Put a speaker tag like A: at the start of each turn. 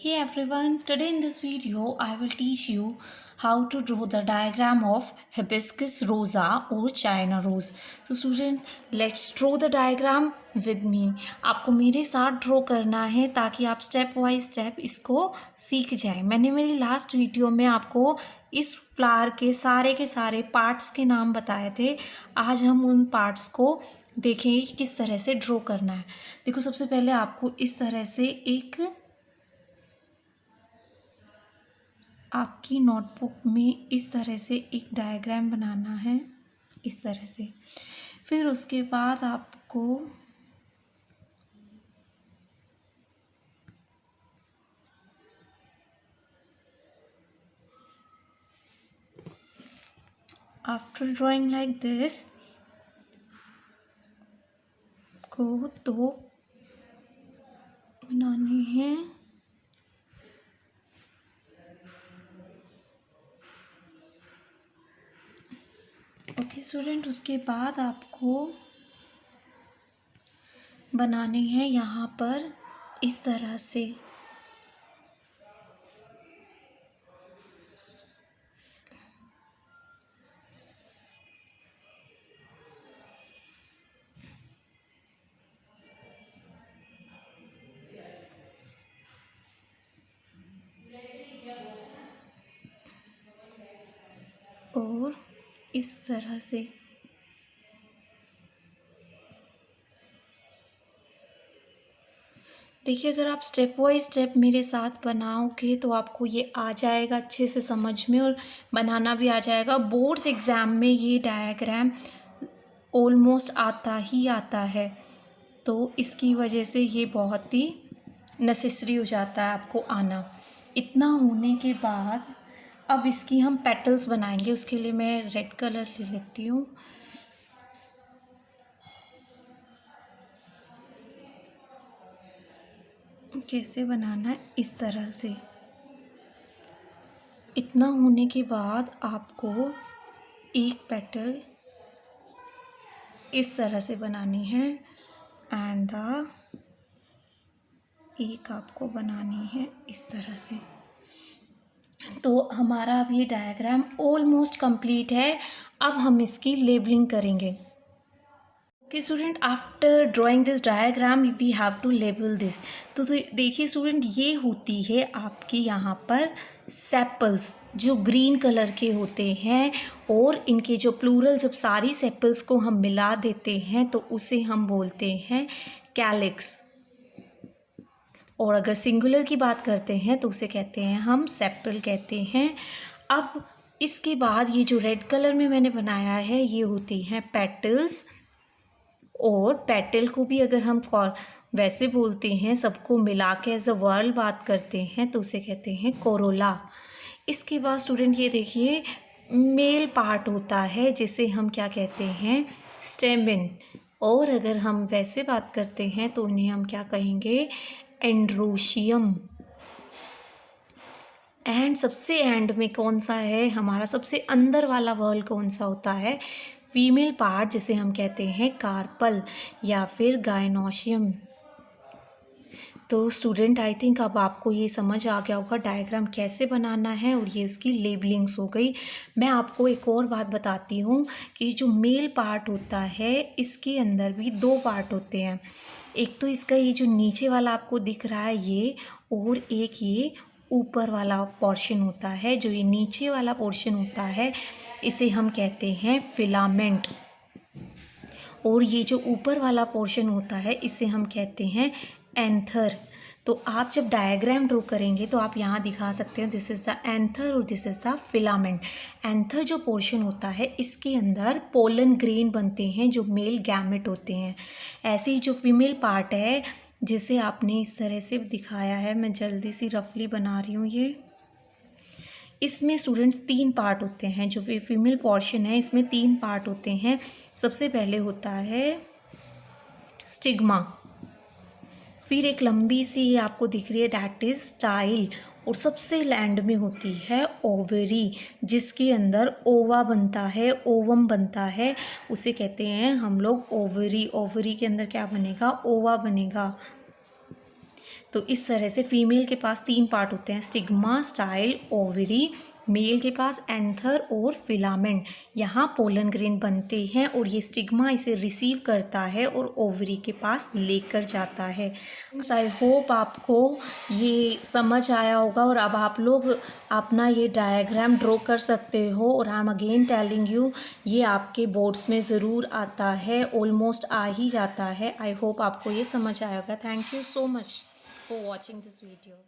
A: Hey everyone, today in this video I will teach you how to draw the diagram of hibiscus rosa or China rose. So student, let's draw the diagram with me. आपको मेरे साथ draw करना है ताकि आप step by step इसको सीख जाएं। मैंने मेरी लास्ट वीडियो में आपको इस फ्लावर के सारे पार्ट्स के नाम बताए थे। आज हम उन पार्ट्स को देखेंगे कि किस तरह से ड्रॉ करना है। देखो, सबसे पहले आपको इस तरह से आपकी नोटबुक में इस तरह से एक डायग्राम बनाना है, इस तरह से। फिर उसके बाद आपको आफ्टर ड्राइंग लाइक दिस को दो बनाने हैं। ओके स्टूडेंट, उसके बाद आपको बनाने हैं यहाँ पर इस तरह से। और इस तरह से देखिए, अगर आप स्टेप बाय स्टेप मेरे साथ बनाओगे तो आपको ये आ जाएगा अच्छे से समझ में, और बनाना भी आ जाएगा। बोर्ड्स एग्ज़ाम में ये डायग्राम ऑलमोस्ट आता ही आता है, तो इसकी वजह से ये बहुत ही नेसेसरी हो जाता है आपको आना। इतना होने के बाद अब इसकी हम पेटल्स बनाएंगे। उसके लिए मैं रेड कलर ले लेती हूँ। कैसे बनाना है, इस तरह से। इतना होने के बाद आपको एक पेटल इस तरह से बनानी है एंड एक आपको बनानी है इस तरह से। तो हमारा अब ये डायग्राम ऑलमोस्ट कंप्लीट है। अब हम इसकी लेबलिंग करेंगे। Okay student, after drawing this diagram we have to label this. तो देखिए स्टूडेंट, ये होती है आपकी यहाँ पर सेपल्स, जो ग्रीन कलर के होते हैं, और इनके जो प्लूरल, जब सारी सेपल्स को हम मिला देते हैं तो उसे हम बोलते हैं कैलिक्स। और अगर सिंगुलर की बात करते हैं तो उसे कहते हैं हम सेपल कहते हैं। अब इसके बाद ये जो रेड कलर में मैंने बनाया है ये होती हैं पेटल्स, और पेटल को भी अगर हम वैसे बोलते हैं, सबको मिला के एज अ वर्ड बात करते हैं तो उसे कहते हैं कोरोला। इसके बाद स्टूडेंट ये देखिए, मेल पार्ट होता है जिसे हम क्या कहते हैं, स्टेमेन। और अगर हम वैसे बात करते हैं तो उन्हें हम क्या कहेंगे, एंड्रोशियम। एंड सबसे एंड में कौन सा है, हमारा सबसे अंदर वाला वर्ल कौन सा होता है, फीमेल पार्ट, जिसे हम कहते हैं कार्पल या फिर गायनोशियम। तो स्टूडेंट, आई थिंक अब आपको ये समझ आ गया होगा डायग्राम कैसे बनाना है, और ये उसकी लेबलिंग्स हो गई। मैं आपको एक और बात बताती हूँ कि जो मेल पार्ट होता है इसके अंदर भी दो पार्ट होते हैं। एक तो इसका ये जो नीचे वाला आपको दिख रहा है ये, और एक ये ऊपर वाला पोर्शन होता है। जो ये नीचे वाला पोर्शन होता है इसे हम कहते हैं फिलामेंट, और ये जो ऊपर वाला पोर्शन होता है इसे हम कहते हैं एंथर। तो आप जब डायग्राम ड्रॉ करेंगे तो आप यहाँ दिखा सकते हैं दिस इज़ द एंथर और this is the filament. Anther जो पोर्शन होता है इसके अंदर पोलन ग्रेन बनते हैं जो मेल गैमेट होते हैं। ऐसे ही जो फीमेल पार्ट है जिसे आपने इस तरह से दिखाया है, मैं जल्दी सी रफली बना रही हूँ ये। इसमें स्टूडेंट्स तीन पार्ट होते हैं। जो फीमेल पोर्शन है इसमें तीन पार्ट होते हैं। सबसे पहले होता है स्टिग्मा, फिर एक लंबी सी आपको दिख रही है दैट इज स्टाइल, और सबसे लैंड में होती है ओवरी, जिसके अंदर ओवा बनता है, ओवम बनता है, उसे कहते हैं हम लोग ओवरी। ओवरी के अंदर क्या बनेगा, ओवा बनेगा। तो इस तरह से फीमेल के पास 3 पार्ट होते हैं, स्टिग्मा, स्टाइल, ओवरी। मेल के पास एंथर और फिलामेंट। यहाँ पोलन ग्रेन बनते हैं और ये स्टिग्मा इसे रिसीव करता है और ओवरी के पास लेकर जाता है। आई होप आपको ये समझ आया होगा और अब आप लोग अपना ये डायग्राम ड्रॉ कर सकते हो। और I am again telling you, ये आपके बोर्ड्स में ज़रूर आता है, ऑलमोस्ट आ ही जाता है। आई होप आपको ये समझ आया होगा। Thank you so much for watching this video.